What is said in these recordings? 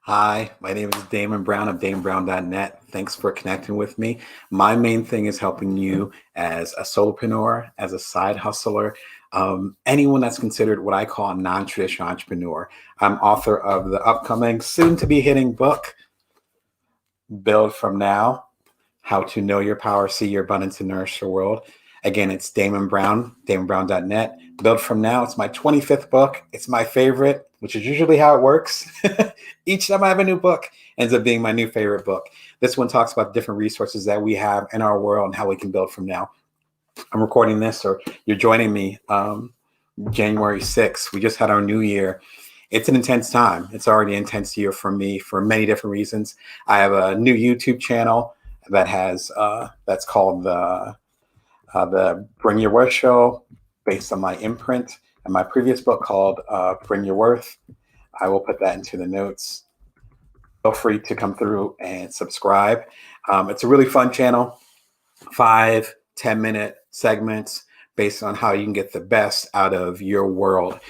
Hi, my name is Damon Brown of DamonBrown.net. Thanks for connecting with me. My main thing is helping you as a solopreneur, as a side hustler, anyone that's considered what I call a non-traditional entrepreneur. I'm author of the upcoming, soon-to-be hitting book, Build From Now, How to Know Your Power, See Your Abundance, and Nourish the World. Again, it's Damon Brown, DamonBrown.net. Build From Now. It's my 25th book. It's my favorite, which is usually how it works. Each time I have a new book, ends up being my new favorite book. This one talks about different resources that we have in our world and how we can build from now. I'm recording this, or you're joining me January 6th. We just had our new year. It's an intense time. It's already an intense year for me for many different reasons. I have a new YouTube channel that has that's called the Bring Your Worth Show, based on my imprint and my previous book called Bring Your Worth. I will put that into the notes. Feel free to come through and subscribe. It's a really fun channel, 5-10 minute segments based on how you can get the best out of your world.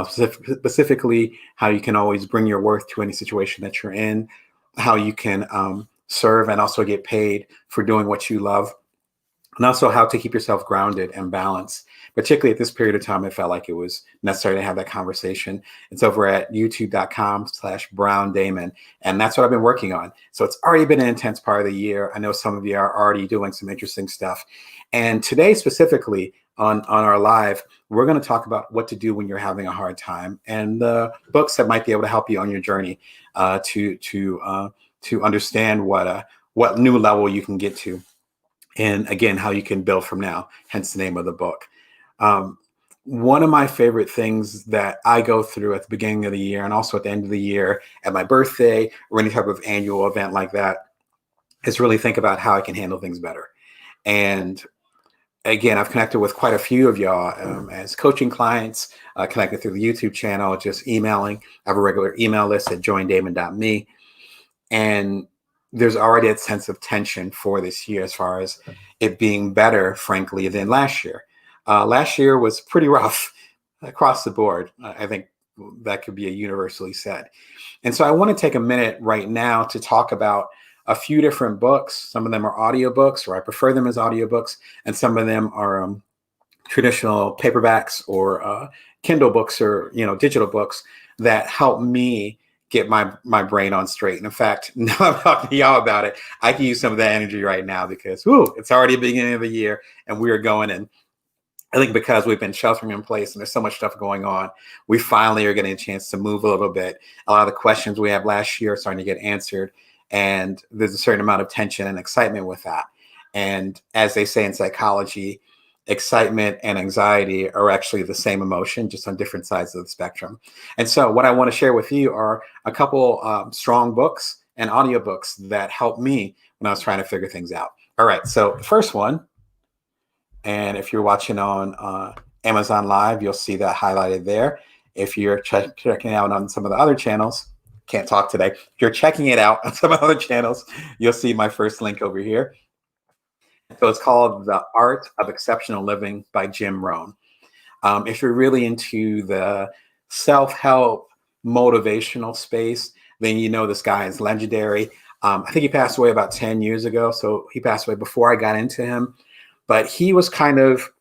Specifically, how you can always bring your worth to any situation that you're in, how you can serve and also get paid for doing what you love, and also how to keep yourself grounded and balanced. Particularly at this period of time, it felt like it was necessary to have that conversation. It's over at youtube.com/BrownDamon. And that's what I've been working on. So it's already been an intense part of the year. I know some of you are already doing some interesting stuff. And today specifically on our live, we're going to talk about what to do when you're having a hard time and the books that might be able to help you on your journey to understand what new level you can get to. And again, how you can build from now, hence the name of the book. One of my favorite things that I go through at the beginning of the year and also at the end of the year, at my birthday or any type of annual event like that, is really think about how I can handle things better. And again, I've connected with quite a few of y'all as coaching clients, connected through the YouTube channel, just emailing. I have a regular email list at joindamon.me. And there's already a sense of tension for this year as far as it being better, frankly, than last year. Last year was pretty rough across the board. I think that could be a universally said. And so I want to take a minute right now to talk about a few different books. Some of them are audiobooks, or I prefer them as audiobooks, and some of them are traditional paperbacks or Kindle books or digital books that help me get my brain on straight. And in fact, now I'm talking to y'all about it, I can use some of that energy right now because it's already the beginning of the year and we are going in. I think because we've been sheltering in place and there's so much stuff going on, we finally are getting a chance to move a little bit. A lot of the questions we had last year are starting to get answered, and there's a certain amount of tension and excitement with that. And as they say in psychology, excitement and anxiety are actually the same emotion, just on different sides of the spectrum. And so what I want to share with you are a couple strong books and audiobooks that helped me when I was trying to figure things out. All right, so the first one, and if you're watching on Amazon Live, you'll see that highlighted there. If you're checking it out on some of the other channels, can't talk today. If you're checking it out on some other channels, you'll see my first link over here. So it's called The Art of Exceptional Living by Jim Rohn. If you're really into the self-help, motivational space, then you know this guy is legendary. I think he passed away about 10 years ago. So he passed away before I got into him. But he was kind of,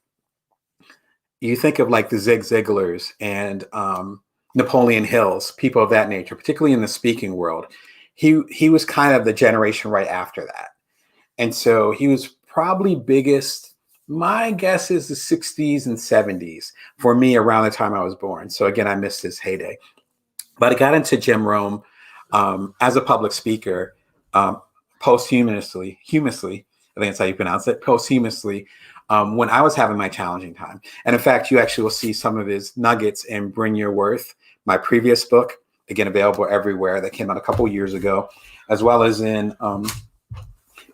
you think of like the Zig Ziglars and Napoleon Hills, people of that nature, particularly in the speaking world. He was kind of the generation right after that. And so he was probably biggest, my guess is the 60s and 70s for me, around the time I was born. So again, I missed his heyday. But I got into Jim Rohn as a public speaker posthumously, I think that's how you pronounce it, posthumously, when I was having my challenging time. And in fact, you actually will see some of his nuggets in Bring Your Worth, my previous book, again, available everywhere, that came out a couple years ago, as well as in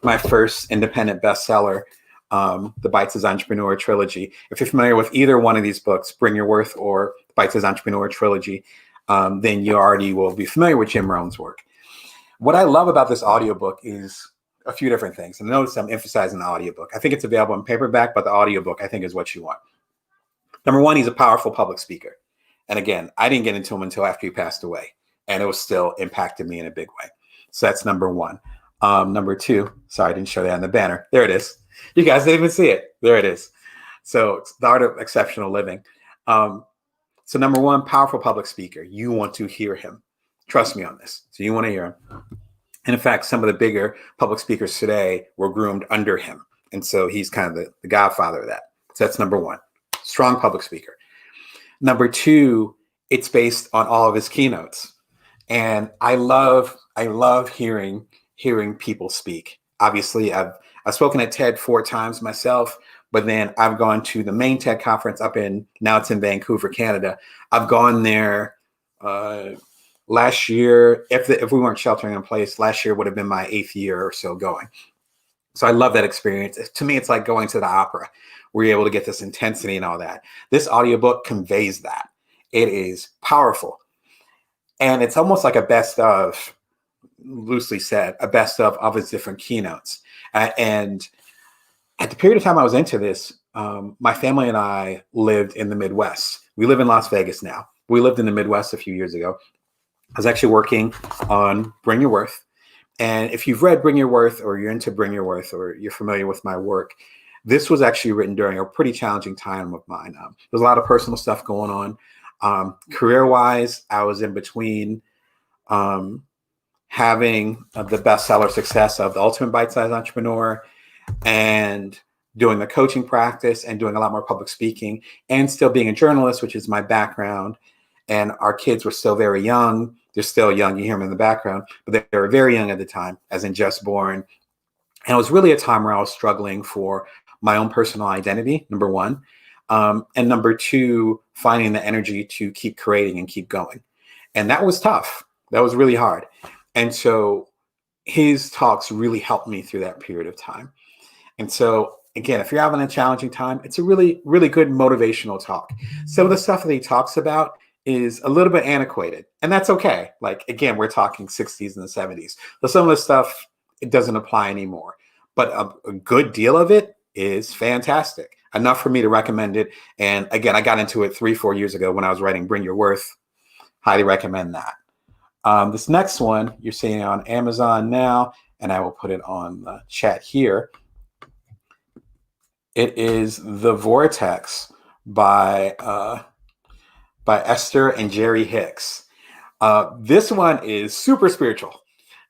my first independent bestseller, the Bite-Sized Entrepreneur Trilogy. If you're familiar with either one of these books, Bring Your Worth or Bite-Sized Entrepreneur Trilogy, then you already will be familiar with Jim Rohn's work. What I love about this audiobook is a few different things. And notice I'm emphasizing the audiobook. I think it's available in paperback, but the audiobook, I think, is what you want. Number one, he's a powerful public speaker. And again, I didn't get into him until after he passed away. and it was still impacted me in a big way. So that's number one. Number two, sorry, I didn't show that on the banner. There it is. You guys didn't even see it. There it is. So it's The Art of Exceptional Living. So number one, powerful public speaker. You want to hear him. Trust me on this. So you want to hear him. And in fact, some of the bigger public speakers today were groomed under him. And so he's kind of the godfather of that. So that's number one, strong public speaker. Number two, it's based on all of his keynotes. And I love hearing people speak. Obviously, I've spoken at TED 4 times myself, but then I've gone to the main TED conference now it's in Vancouver, Canada. I've gone there last year. If we weren't sheltering in place, last year would have been my 8th year or so going. So I love that experience. To me, it's like going to the opera, where you're able to get this intensity and all that. This audiobook conveys that. It is powerful. And it's almost like a best of, loosely said, a best of his different keynotes. And at the period of time I was into this, my family and I lived in the Midwest. We live in Las Vegas now. We lived in the Midwest a few years ago. I was actually working on Bring Your Worth. And if you've read Bring Your Worth, or you're into Bring Your Worth, or you're familiar with my work, this was actually written during a pretty challenging time of mine. There's a lot of personal stuff going on. Career-wise, I was in between having the bestseller success of The Ultimate Bite-Sized Entrepreneur and doing the coaching practice and doing a lot more public speaking and still being a journalist, which is my background. And our kids were still very young. They're still young. You hear them in the background, but they were very young at the time, as in just born. And it was really a time where I was struggling for my own personal identity, number one. And number two, finding the energy to keep creating and keep going. And that was tough. That was really hard. And so his talks really helped me through that period of time. And so, again, if you're having a challenging time, it's a really, really good motivational talk. Some of the stuff that he talks about is a little bit antiquated, and that's okay. Like, again, we're talking 60s and the 70s. So some of the stuff, it doesn't apply anymore. But a good deal of it is fantastic. Enough for me to recommend it. And again, I got into it 3-4 years ago when I was writing Bring Your Worth. Highly recommend that. This next one you're seeing on Amazon now, and I will put it on the chat here. It is The Vortex by Esther and Jerry Hicks. This one is super spiritual,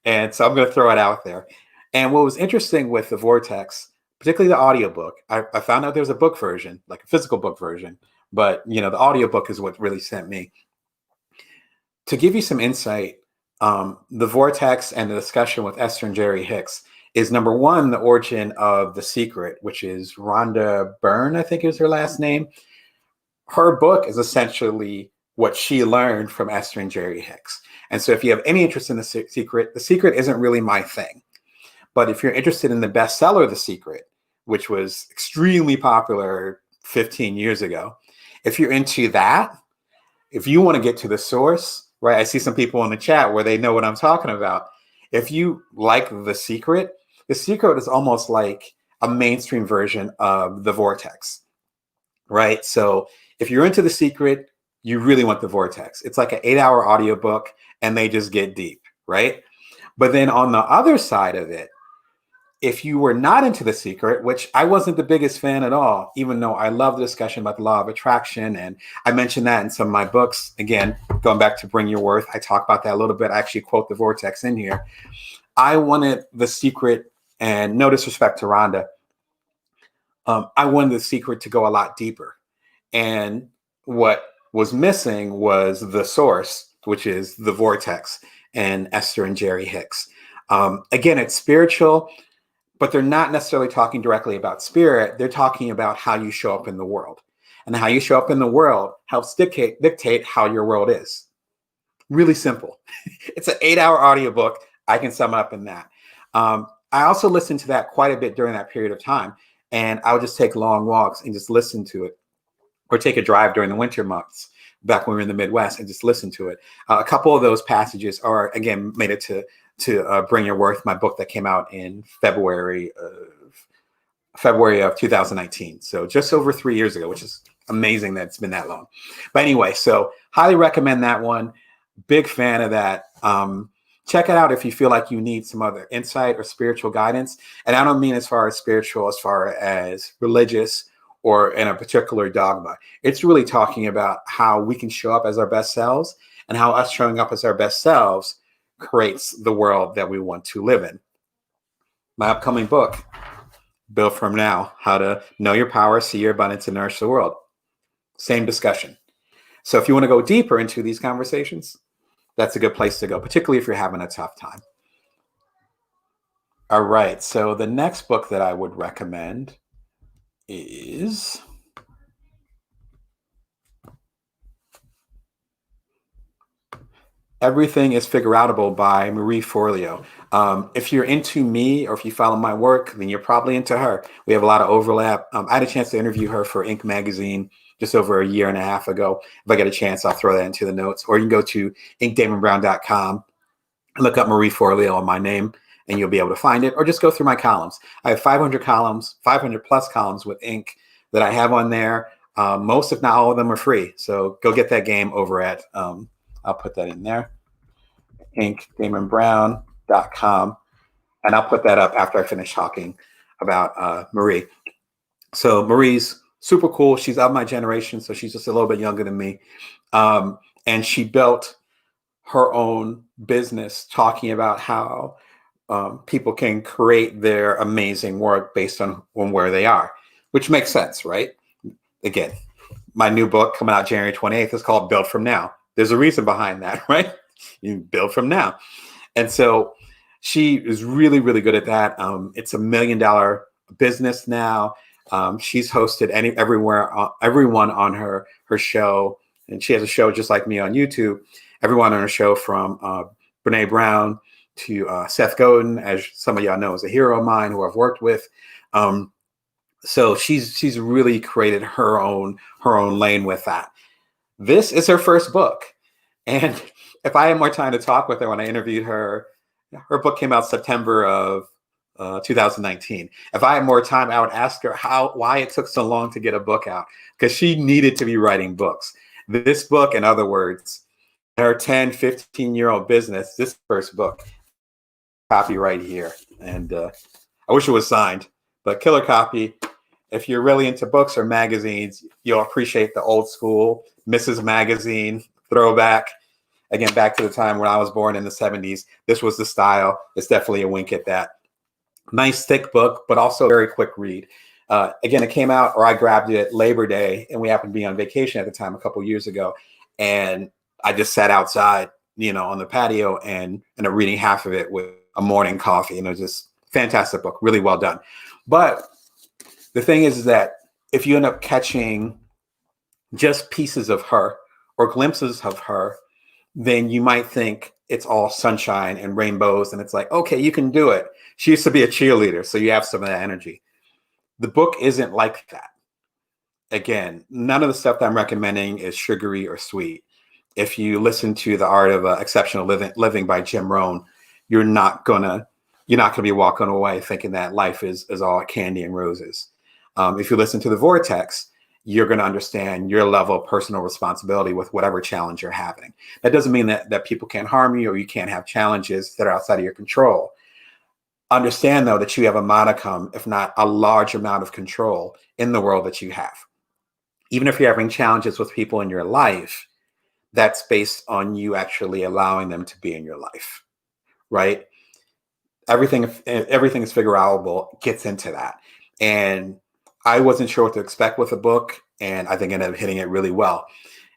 and so I'm going to throw it out there. And what was interesting with The Vortex, particularly the audiobook, I found out there's a book version, like a physical book version, but the audiobook is what really sent me. To give you some insight, The Vortex and the discussion with Esther and Jerry Hicks is, number one, the origin of The Secret, which is Rhonda Byrne, I think is her last name. Her book is essentially what she learned from Esther and Jerry Hicks. And so if you have any interest in The Secret isn't really my thing. But if you're interested in the bestseller, The Secret, which was extremely popular 15 years ago, if you're into that, if you want to get to the source, right? I see some people in the chat where they know what I'm talking about. If you like The Secret is almost like a mainstream version of The Vortex, right? So if you're into The Secret, you really want The Vortex. It's like an 8-hour audiobook, and they just get deep, right? But then on the other side of it, if you were not into The Secret, which I wasn't the biggest fan at all, even though I love the discussion about the law of attraction, and I mentioned that in some of my books. Again, going back to Bring Your Worth, I talk about that a little bit. I actually quote The Vortex in here. I wanted The Secret, and no disrespect to Rhonda, I wanted The Secret to go a lot deeper. And what was missing was the source, which is The Vortex and Esther and Jerry Hicks. Again, it's spiritual, but they're not necessarily talking directly about spirit. They're talking about how you show up in the world. And how you show up in the world helps dictate how your world is. Really simple. It's an 8-hour audiobook. I can sum it up in that. I also listened to that quite a bit during that period of time. And I would just take long walks and just listen to it, or take a drive during the winter months back when we were in the Midwest and just listen to it. A couple of those passages are, again, made it to Bring Your Worth, my book that came out in February of 2019. So just over 3 years ago, which is amazing that it's been that long. But anyway, so highly recommend that one. Big fan of that. Check it out if you feel like you need some other insight or spiritual guidance. And I don't mean as far as spiritual, as far as religious or in a particular dogma. It's really talking about how we can show up as our best selves and how us showing up as our best selves creates the world that we want to live in. My upcoming book, Build From Now, How to Know Your Power, See Your Abundance, and Nourish the World. Same discussion. So if you want to go deeper into these conversations, that's a good place to go, particularly if you're having a tough time. All right. So the next book that I would recommend is Everything is Figereoutable by Marie Forleo. If you're into me or if you follow my work, then you're probably into her. We have a lot of overlap. I had a chance to interview her for Inc. magazine just over a year and a half ago. If I get a chance, I'll throw that into the notes. Or you can go to inkdamonbrown.com and look up Marie Forleo on my name, and you'll be able to find it. Or just go through my columns. I have 500 columns, 500 plus columns with ink that I have on there. Most, if not all of them, are free. So go get that game over at, I'll put that in there, inkdamonbrown.com. And I'll put that up after I finish talking about Marie. So Marie's super cool. She's of my generation, so she's just a little bit younger than me. And she built her own business talking about how people can create their amazing work based on where they are, which makes sense, right? Again, my new book coming out January 28th is called Build From Now. There's a reason behind that, right? You build from now. And so she is really, really good at that. It's $1 million business now. She's hosted everyone on her show. And she has a show just like me on YouTube. Everyone on her show from Brene Brown to Seth Godin, as some of y'all know, is a hero of mine who I've worked with. So she's really created her own lane with that. This is her first book. And if I had more time to talk with her when I interviewed her, her book came out September of 2019. If I had more time, I would ask her why it took so long to get a book out, because she needed to be writing books. This book, in other words, her 10, 15-year-old business, this first book, copy right here. And I wish it was signed, but killer copy. If you're really into books or magazines, you'll appreciate the old school Mrs. Magazine throwback. Again, back to the time when I was born in the 70s. This was the style. It's definitely a wink at that. Nice thick book, but also a very quick read. Again, it came out, or I grabbed it Labor Day, and we happened to be on vacation at the time a couple years ago. And I just sat outside, on the patio and reading half of it with a morning coffee. And it was just fantastic book, really well done. But the thing is that if you end up catching just pieces of her or glimpses of her, then you might think it's all sunshine and rainbows. And it's like, okay, you can do it. She used to be a cheerleader, so you have some of that energy. The book isn't like that. Again, none of the stuff that I'm recommending is sugary or sweet. If you listen to The Art of Exceptional Living by Jim Rohn, you're not gonna be walking away thinking that life is all candy and roses. If you listen to The Vortex, you're going to understand your level of personal responsibility with whatever challenge you're having. That doesn't mean that people can't harm you or you can't have challenges that are outside of your control. Understand, though, that you have a modicum, if not a large amount of control in the world that you have. Even if you're having challenges with people in your life, that's based on you actually allowing them to be in your life, right? Everything is Figereoutable gets into that. And I wasn't sure what to expect with the book, and I think I ended up hitting it really well.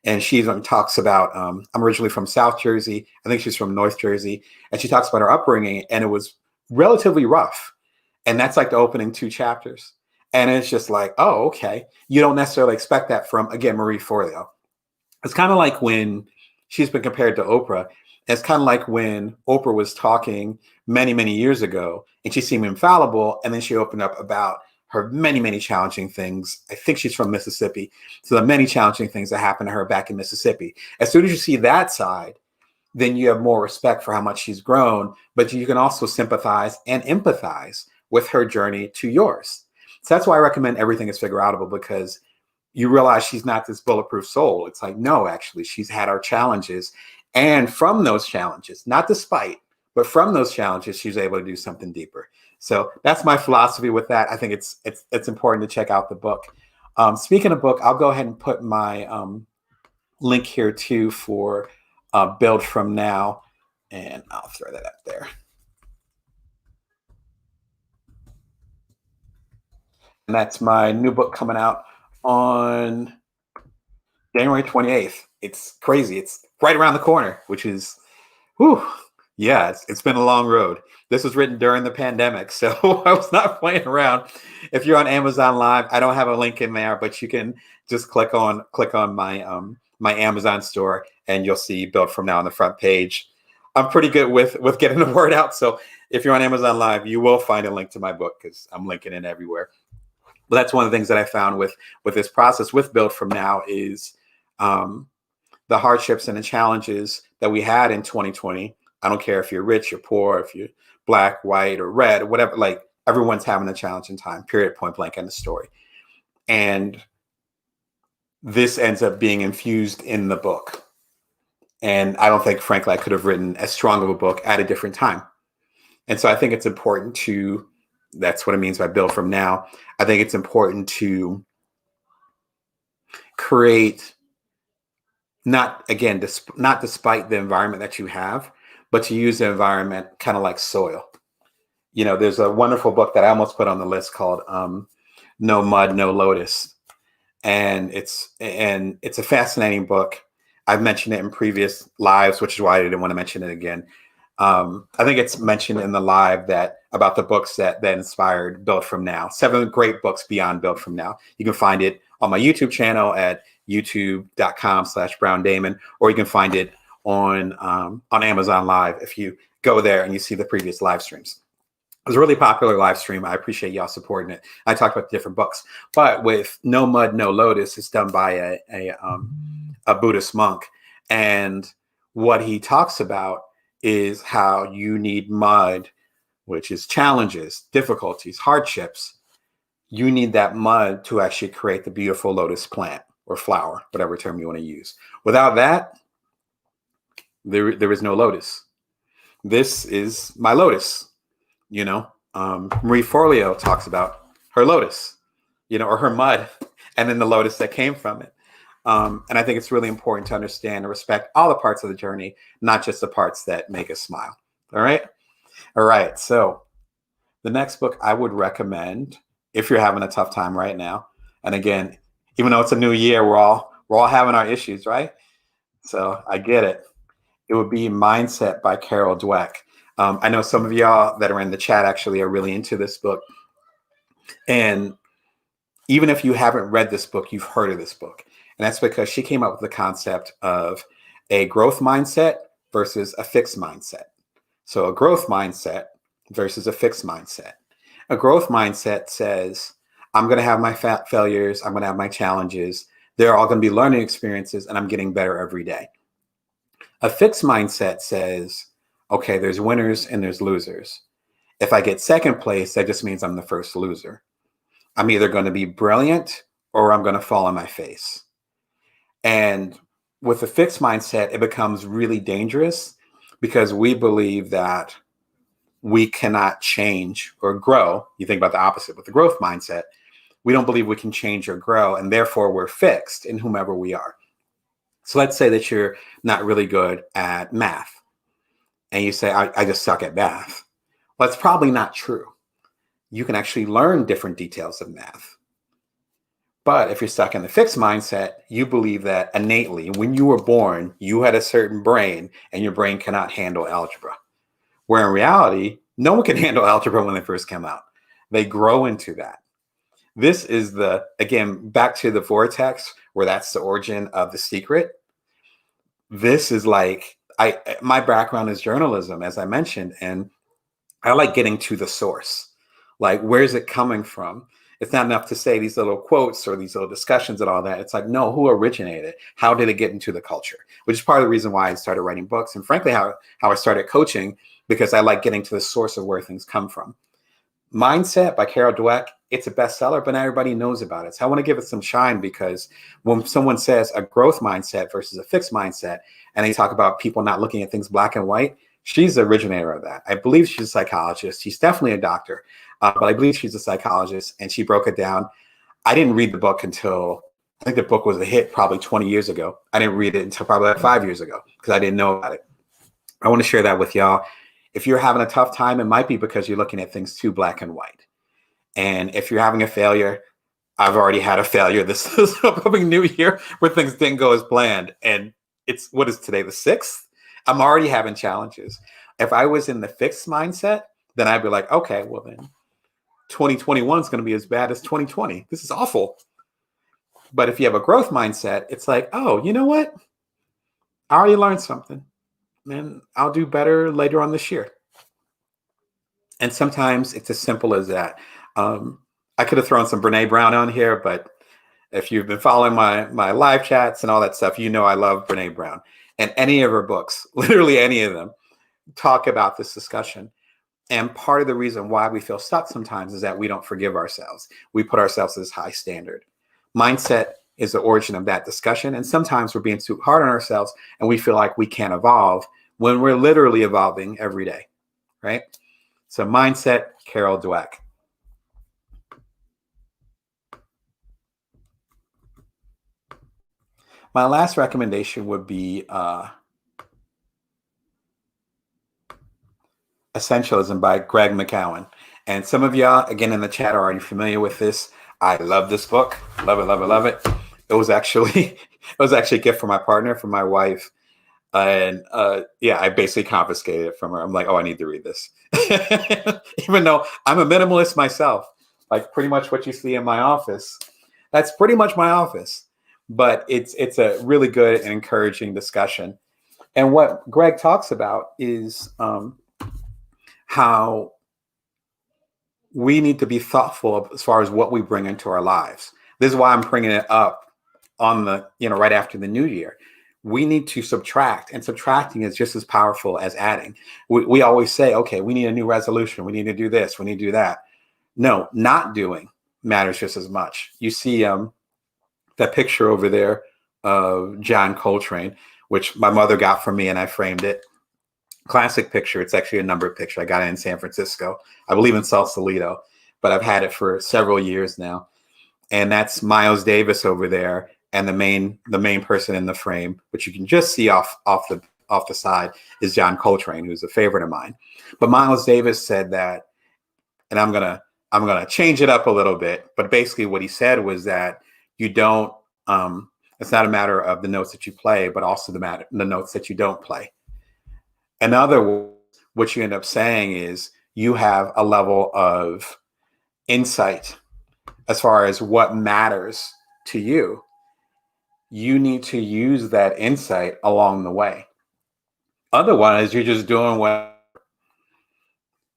And she talks about, I'm originally from South Jersey. I think she's from North Jersey. And she talks about her upbringing, and it was relatively rough. And that's like the opening 2 chapters. And it's just like, oh, okay. You don't necessarily expect that from, again, Marie Forleo. It's kind of like when she's been compared to Oprah. It's kind of like when Oprah was talking many, many years ago, and she seemed infallible. And then she opened up about her many, many challenging things. I think she's from Mississippi. So the many challenging things that happened to her back in Mississippi. As soon as you see that side, then you have more respect for how much she's grown, but you can also sympathize and empathize with her journey to yours. So that's why I recommend Everything is Figereoutable, because you realize she's not this bulletproof soul. It's like, no, actually, she's had our challenges, And from those challenges, not despite, but from those challenges, she was able to do something deeper. So that's my philosophy with that. I think it's important to check out the book. Speaking of book, I'll go ahead and put my link here too for Build From Now, and I'll throw that up there. And that's my new book coming out on January 28th. It's crazy. It's right around the corner, which is, whew, yeah, it's been a long road. This was written during the pandemic, so I was not playing around. If you're on Amazon Live, I don't have a link in there, but you can just click on my my Amazon store, and you'll see Build From Now on the front page. I'm pretty good with getting the word out, so if you're on Amazon Live, you will find a link to my book because I'm linking it everywhere. But that's one of the things that I found with this process with Build From Now is the hardships and the challenges that we had in 2020. I don't care if you're rich or poor, if you're black, white, or red, or whatever, like everyone's having a challenging time, period, point blank, end of story. And this ends up being infused in the book. And I don't think, frankly, I could have written as strong of a book at a different time. And so I think it's important to, that's what it means by Build From Now. I think it's important to create, not despite the environment that you have, but to use the environment kind of like soil. You know, there's a wonderful book that I almost put on the list called No Mud, No Lotus. And it's a fascinating book. I've mentioned it in previous lives, which is why I didn't want to mention it again. I think it's mentioned in the live that about the books that inspired Build From Now. 7 great books beyond Build From Now. You can find it on my YouTube channel at youtube.com/BrownDamon, or you can find it on Amazon Live if you go there and you see the previous live streams. It was a really popular live stream. I appreciate y'all supporting it. I talked about different books, but with No Mud, No Lotus, it's done by a Buddhist monk, and what he talks about is how you need mud, which is challenges, difficulties, hardships. You need that mud to actually create the beautiful lotus plant or flower, whatever term you want to use. Without that, there is no lotus. This is my lotus. You know, Marie Forleo talks about her lotus, you know, or her mud, and then the lotus that came from it. And I think it's really important to understand and respect all the parts of the journey, not just the parts that make us smile. All right. All right. So the next book I would recommend, if you're having a tough time right now, and again, even though it's a new year, we're all having our issues, right? So I get it. It would be Mindset by Dweck. I know some of y'all that are in the chat actually are really into this book. And even if you haven't read this book, you've heard of this book. And that's because she came up with the concept of a growth mindset versus a fixed mindset. So a growth mindset versus a fixed mindset. A growth mindset says, I'm going to have my failures. I'm going to have my challenges. They're all going to be learning experiences, and I'm getting better every day. A fixed mindset says, okay, there's winners and there's losers. If I get second place, that just means I'm the first loser. I'm either going to be brilliant or I'm going to fall on my face. And with a fixed mindset, it becomes really dangerous because we believe that we cannot change or grow. You think about the opposite with the growth mindset. We don't believe we can change or grow, and therefore we're fixed in whomever we are. So let's say that you're not really good at math, and you say, I just suck at math. Well, that's probably not true. You can actually learn different details of math. But if you're stuck in the fixed mindset, you believe that innately, when you were born, you had a certain brain and your brain cannot handle algebra. Where in reality, no one can handle algebra when they first come out. They grow into that. This is again, back to the Vortex, where that's the origin of The Secret. This is like, my background is journalism, as I mentioned, and I like getting to the source. Like, where's it coming from? It's not enough to say these little quotes or these little discussions and all that. It's like, no, who originated? How did it get into the culture? Which is part of the reason why I started writing books, and frankly, how I started coaching, because I like getting to the source of where things come from. Mindset by Dweck it's a bestseller, but not everybody knows about it. So I want to give it some shine, because when someone says a growth mindset versus a fixed mindset, and they talk about people not looking at things black and white, she's the originator of that. I believe she's a psychologist. She's definitely a doctor, but I believe she's a psychologist, and she broke it down. I didn't read the book until, I think the book was a hit probably 20 years ago. I didn't read it until probably like 5 years ago, because I didn't know about it. I want to share that with y'all. If you're having a tough time, it might be because you're looking at things too black and white. And if you're having a failure, I've already had a failure this upcoming new year where things didn't go as planned. And it's, what is today, the 6th? I'm already having challenges. If I was in the fixed mindset, then I'd be like, okay, well then 2021 is going to be as bad as 2020. This is awful. But if you have a growth mindset, it's like, oh, you know what? I already learned something, and I'll do better later on this year. And sometimes it's as simple as that. I could have thrown some Brene Brown on here, but if you've been following my live chats and all that stuff, you know I love Brene Brown. And any of her books, literally any of them, talk about this discussion. And part of the reason why we feel stuck sometimes is that we don't forgive ourselves. We put ourselves at this high standard. Mindset is the origin of that discussion. And sometimes we're being too hard on ourselves, and we feel like we can't evolve when we're literally evolving every day, right? So mindset, Carol Dweck. My last recommendation would be Essentialism by Greg McKeown. And some of y'all, again, in the chat are already familiar with this. I love this book. Love it, love it, love it. It was actually a gift from my partner, from my wife. And yeah, I basically confiscated it from her. I'm like, oh, I need to read this. Even though I'm a minimalist myself, like pretty much what you see in my office, that's pretty much my office. But it's a really good and encouraging discussion. And what Greg talks about is how we need to be thoughtful as far as what we bring into our lives. This is why I'm bringing it up on the, right after the new year. We need to subtract, and subtracting is just as powerful as adding. We always say, okay, we need a new resolution. We need to do this. We need to do that. No, not doing matters just as much. You see that picture over there of John Coltrane, which my mother got for me, and I framed it. Classic picture. It's actually a numbered picture. I got it in San Francisco. I believe in Sausalito, but I've had it for several years now. And that's Miles Davis over there. And the main person in the frame, which you can just see off the side, is John Coltrane, who's a favorite of mine. But Miles Davis said that, and I'm gonna change it up a little bit, but basically what he said was that you don't, it's not a matter of the notes that you play, but also the notes that you don't play. In other words, what you end up saying is you have a level of insight as far as what matters to you. You need to use that insight along the way. Otherwise, you're just doing what,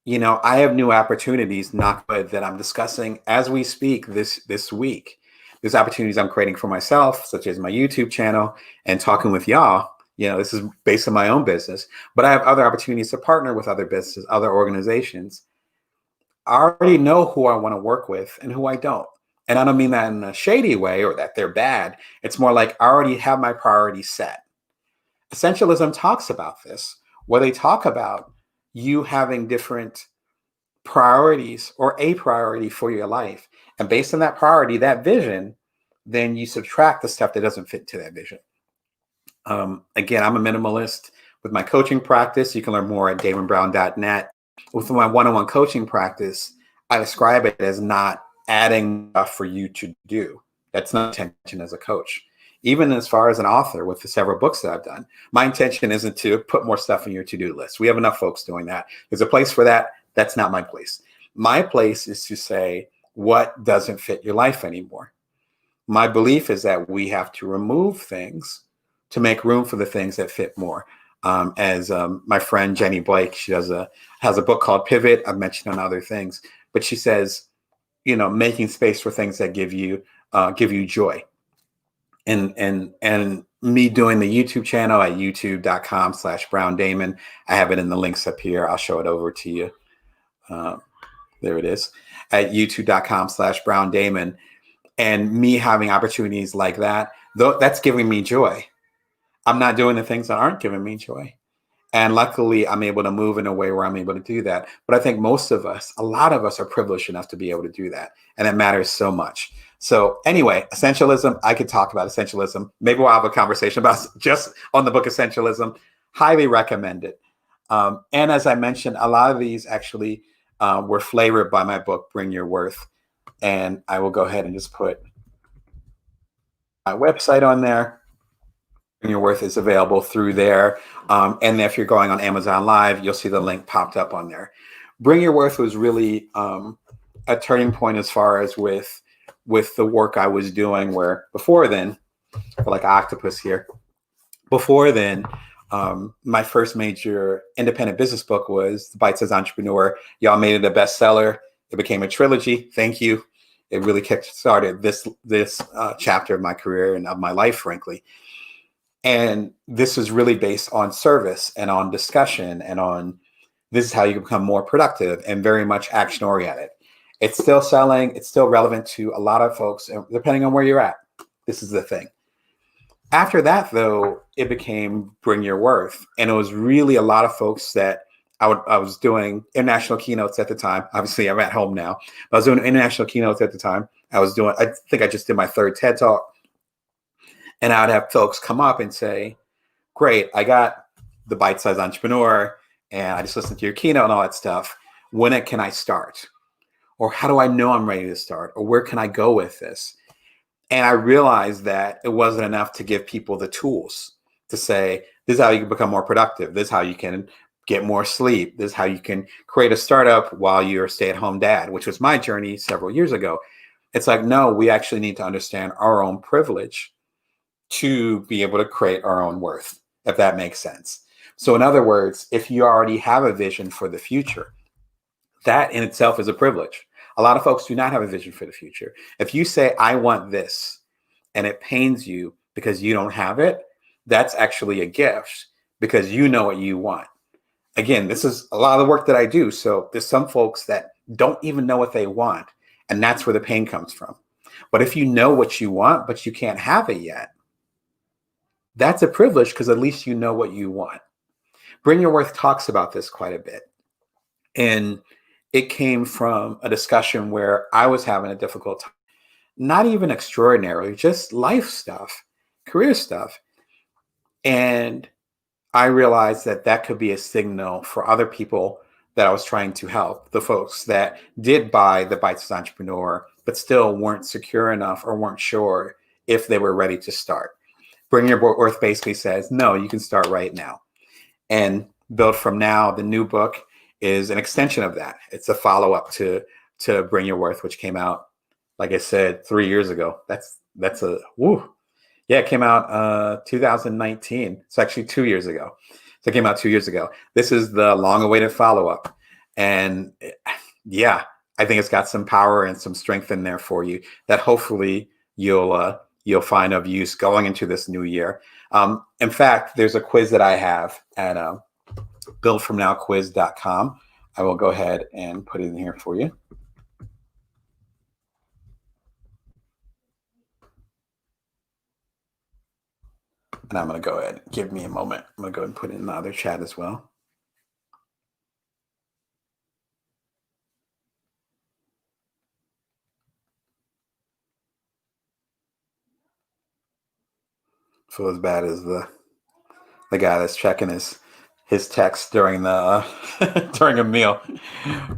I have new opportunities, knock wood, that I'm discussing as we speak this week. There's opportunities I'm creating for myself, such as my YouTube channel and talking with y'all. This is based on my own business, but I have other opportunities to partner with other businesses, other organizations. I already know who I want to work with and who I don't. And I don't mean that in a shady way or that they're bad. It's more like I already have my priorities set. Essentialism talks about this, where they talk about you having different priorities or a priority for your life. And based on that priority, that vision, then you subtract the stuff that doesn't fit to that vision. Again, I'm a minimalist. With my coaching practice, you can learn more at damonbrown.net. With my one-on-one coaching practice, I describe it as not adding stuff for you to do. That's not intention as a coach. Even as far as an author with the several books that I've done, my intention isn't to put more stuff in your to-do list. We have enough folks doing that. There's a place for that. That's not my place. My place is to say, what doesn't fit your life anymore? My belief is that we have to remove things to make room for the things that fit more. As my friend Jenny Blake, she has a book called Pivot. I've mentioned on other things, but she says, making space for things that give you joy. And me doing the YouTube channel at youtube.com/BrownDamon. I have it in the links up here. I'll show it over to you. there it is, at youtube.com/Brown Damon. And me having opportunities like that, that's giving me joy. I'm not doing the things that aren't giving me joy. And luckily, I'm able to move in a way where I'm able to do that. But I think most of us, a lot of us are privileged enough to be able to do that. And it matters so much. So anyway, Essentialism, I could talk about Essentialism. Maybe we'll have a conversation about just on the book Essentialism. Highly recommend it. And as I mentioned, a lot of these actually were flavored by my book, Bring Your Worth. And I will go ahead and just put my website on there. Bring Your Worth is available through there. And if you're going on Amazon Live, you'll see the link popped up on there. Bring Your Worth was really a turning point as far as with the work I was doing, where before then, like an octopus here, before then, my first major independent business book was The Bite-Sized Entrepreneur. Y'all made it a bestseller. It became a trilogy. Thank you. It really kick-started this chapter of my career and of my life, frankly. And this is really based on service and on discussion and on this is how you become more productive and very much action oriented. It's still selling. It's still relevant to a lot of folks, depending on where you're at. This is the thing. After that, though, it became Bring Your Worth. And it was really a lot of folks that I was doing international keynotes at the time. Obviously, I'm at home now. But I was doing international keynotes at the time. I think I just did my third TED Talk. And I would have folks come up and say, great, I got The Bite-Sized Entrepreneur, and I just listened to your keynote and all that stuff. When can I start? Or how do I know I'm ready to start? Or where can I go with this? And I realized that it wasn't enough to give people the tools to say, this is how you can become more productive. This is how you can get more sleep. This is how you can create a startup while you're a stay-at-home dad, which was my journey several years ago. It's like, no, we actually need to understand our own privilege to be able to create our own worth, if that makes sense. So in other words, if you already have a vision for the future, that in itself is a privilege. A lot of folks do not have a vision for the future. If you say, I want this, and it pains you because you don't have it, that's actually a gift because you know what you want. Again, this is a lot of the work that I do. So there's some folks that don't even know what they want, and that's where the pain comes from. But if you know what you want, but you can't have it yet, that's a privilege because at least you know what you want. Bring Your Worth talks about this quite a bit. And it came from a discussion where I was having a difficult time, not even extraordinarily, just life stuff, career stuff. And I realized that that could be a signal for other people that I was trying to help, the folks that did buy The Bite-Sized Entrepreneur, but still weren't secure enough or weren't sure if they were ready to start. Bring Your Worth basically says, no, you can start right now. And Build From Now, the new book, is an extension of that. It's a follow-up to Bring Your Worth, which came out, like I said, 3 years ago. That's a woo. Yeah, it came out 2019. It's actually 2 years ago. So it came out 2 years ago. This is the long-awaited follow-up. And yeah, I think it's got some power and some strength in there for you that hopefully you'll find of use going into this new year. In fact, there's a quiz that I have at buildfromnowquiz.com. I will go ahead and put it in here for you. And I'm going to go ahead, give me a moment. I'm going to go ahead and put it in the other chat as well. Feel as bad as the guy that's checking his text during the during a meal.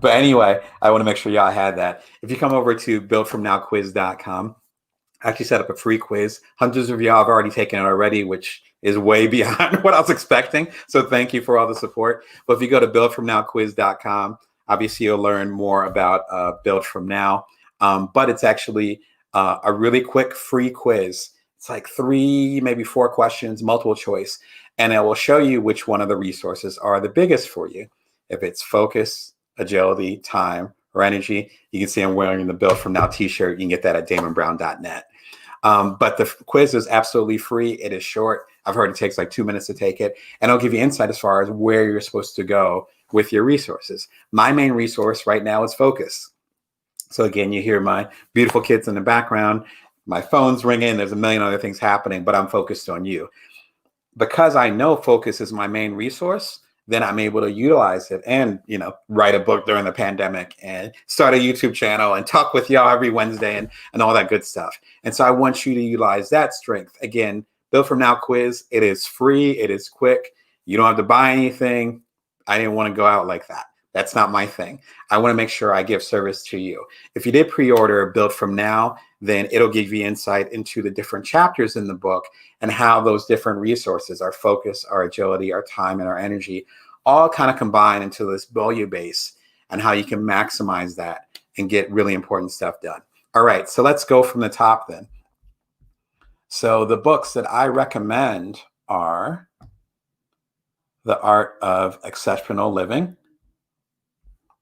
But anyway, I want to make sure y'all had that. If you come over to buildfromnowquiz.com, I actually set up a free quiz. Hundreds of y'all have already taken it already, which is way beyond what I was expecting. So thank you for all the support. But if you go to buildfromnowquiz.com, obviously you'll learn more about Build From Now. But it's actually a really quick free quiz. It's like 3, maybe 4 questions, multiple choice. And it will show you which one of the resources are the biggest for you. If it's focus, agility, time, or energy, you can see I'm wearing the Build From Now t-shirt. You can get that at damonbrown.net. But the quiz is absolutely free. It is short. I've heard it takes like 2 minutes to take it. And it'll give you insight as far as where you're supposed to go with your resources. My main resource right now is focus. So again, you hear my beautiful kids in the background, my phone's ringing, there's a million other things happening, but I'm focused on you. Because I know focus is my main resource, then I'm able to utilize it and, write a book during the pandemic and start a YouTube channel and talk with y'all every Wednesday and all that good stuff. And so I want you to utilize that strength. Again, Build From Now quiz. It is free. It is quick. You don't have to buy anything. I didn't want to go out like that. That's not my thing. I want to make sure I give service to you. If you did pre-order Build From Now, then it'll give you insight into the different chapters in the book and how those different resources, our focus, our agility, our time, and our energy, all kind of combine into this value base and how you can maximize that and get really important stuff done. All right, so let's go from the top then. So the books that I recommend are The Art of Exceptional Living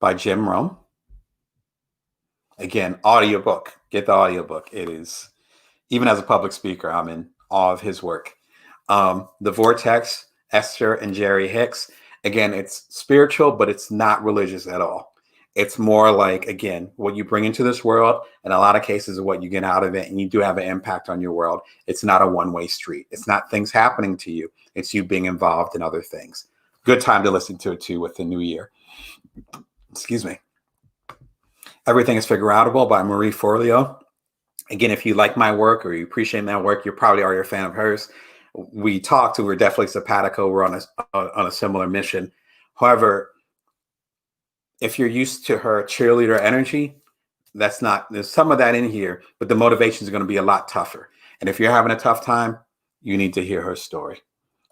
by Jim Rohn. Again, audiobook. Get the audiobook. It is, even as a public speaker, I'm in awe of his work. The Vortex, Esther and Jerry Hicks. Again, it's spiritual, but it's not religious at all. It's more like, again, what you bring into this world, and a lot of cases of what you get out of it, and you do have an impact on your world. It's not a one-way street. It's not things happening to you. It's you being involved in other things. Good time to listen to it too with the new year. Excuse me. Everything is Figereoutable by Forleo. Again, if you like my work or you appreciate my work, you probably are a fan of hers. We talked, we're definitely simpatico. We're on a similar mission. However, if you're used to her cheerleader energy, there's some of that in here, but the motivation is going to be a lot tougher. And if you're having a tough time, you need to hear her story.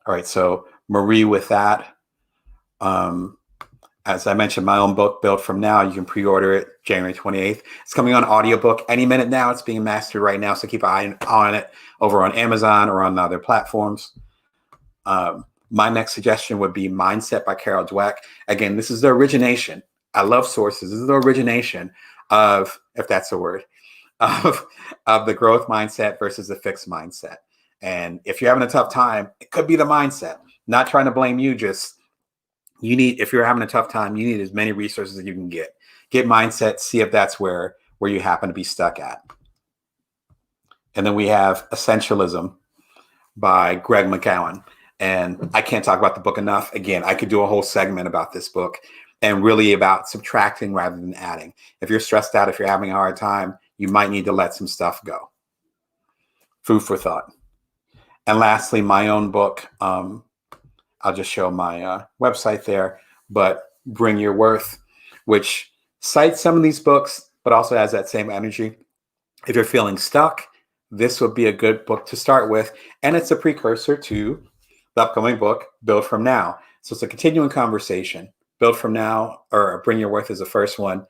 All right, so Marie with that. As I mentioned, my own book, Build From Now, you can pre-order it January 28th. It's coming on audiobook any minute now. It's being mastered right now, so keep an eye on it over on Amazon or on other platforms. My next suggestion would be Mindset by Dweck. Again, this is the origination. I love sources. This is the origination of, if that's a word, of the growth mindset versus the fixed mindset. And if you're having a tough time, it could be the mindset. Not trying to blame you, just if you're having a tough time, you need as many resources as you can get. Get mindset, see if that's where you happen to be stuck at. And then we have Essentialism by McKeown. And I can't talk about the book enough. Again, I could do a whole segment about this book and really about subtracting rather than adding. If you're stressed out, if you're having a hard time, you might need to let some stuff go. Food for thought. And lastly, my own book. I'll just show my website there, but Bring Your Worth, which cites some of these books, but also has that same energy. If you're feeling stuck, this would be a good book to start with. And it's a precursor to the upcoming book, Build From Now. So it's a continuing conversation. Build From Now, or Bring Your Worth is the first one.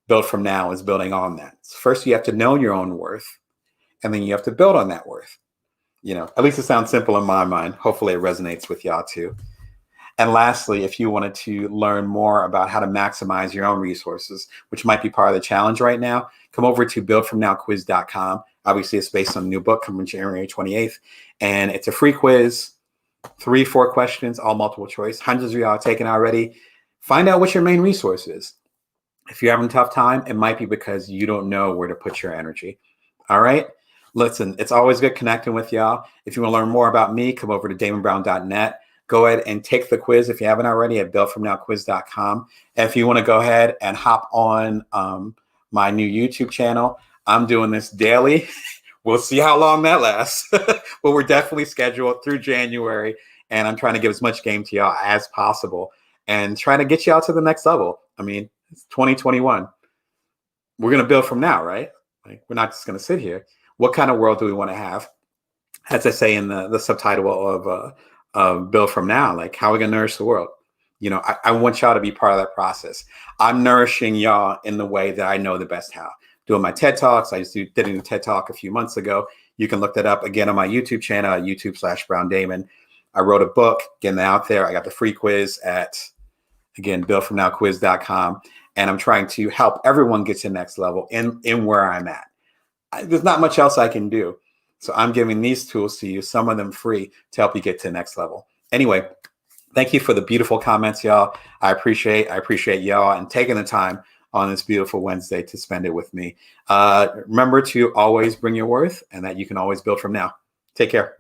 Build From Now is building on that. So first, you have to know your own worth, and then you have to build on that worth. At least it sounds simple in my mind. Hopefully it resonates with y'all too. And lastly, if you wanted to learn more about how to maximize your own resources, which might be part of the challenge right now, come over to buildfromnowquiz.com. Obviously, it's based on a new book coming January 28th. And it's a free quiz, 3-4 questions, all multiple choice. Hundreds of y'all are taken already. Find out what your main resource is. If you're having a tough time, it might be because you don't know where to put your energy. All right? Listen, it's always good connecting with y'all. If you want to learn more about me, come over to damonbrown.net. Go ahead and take the quiz if you haven't already at buildfromnowquiz.com. And if you want to go ahead and hop on my new YouTube channel, I'm doing this daily. We'll see how long that lasts, but we're definitely scheduled through January. And I'm trying to give as much game to y'all as possible and trying to get y'all to the next level. I mean, it's 2021. We're going to build from now, right? Like, we're not just going to sit here. What kind of world do we want to have? As I say in the subtitle of Build From Now, like, how are we going to nourish the world? I want y'all to be part of that process. I'm nourishing y'all in the way that I know the best how. Doing my TED Talks. I did a TED Talk a few months ago. You can look that up again on my YouTube channel at YouTube/BrownDamon. I wrote a book, getting that out there. I got the free quiz at, again, buildfromnowquiz.com. And I'm trying to help everyone get to the next level in where I'm at. There's not much else I can do. So I'm giving these tools to you, some of them free, to help you get to the next level. Anyway, Thank you for the beautiful comments, y'all. I appreciate y'all and taking the time on this beautiful Wednesday to spend it with me. Remember to always bring your worth and that you can always build from now. Take care.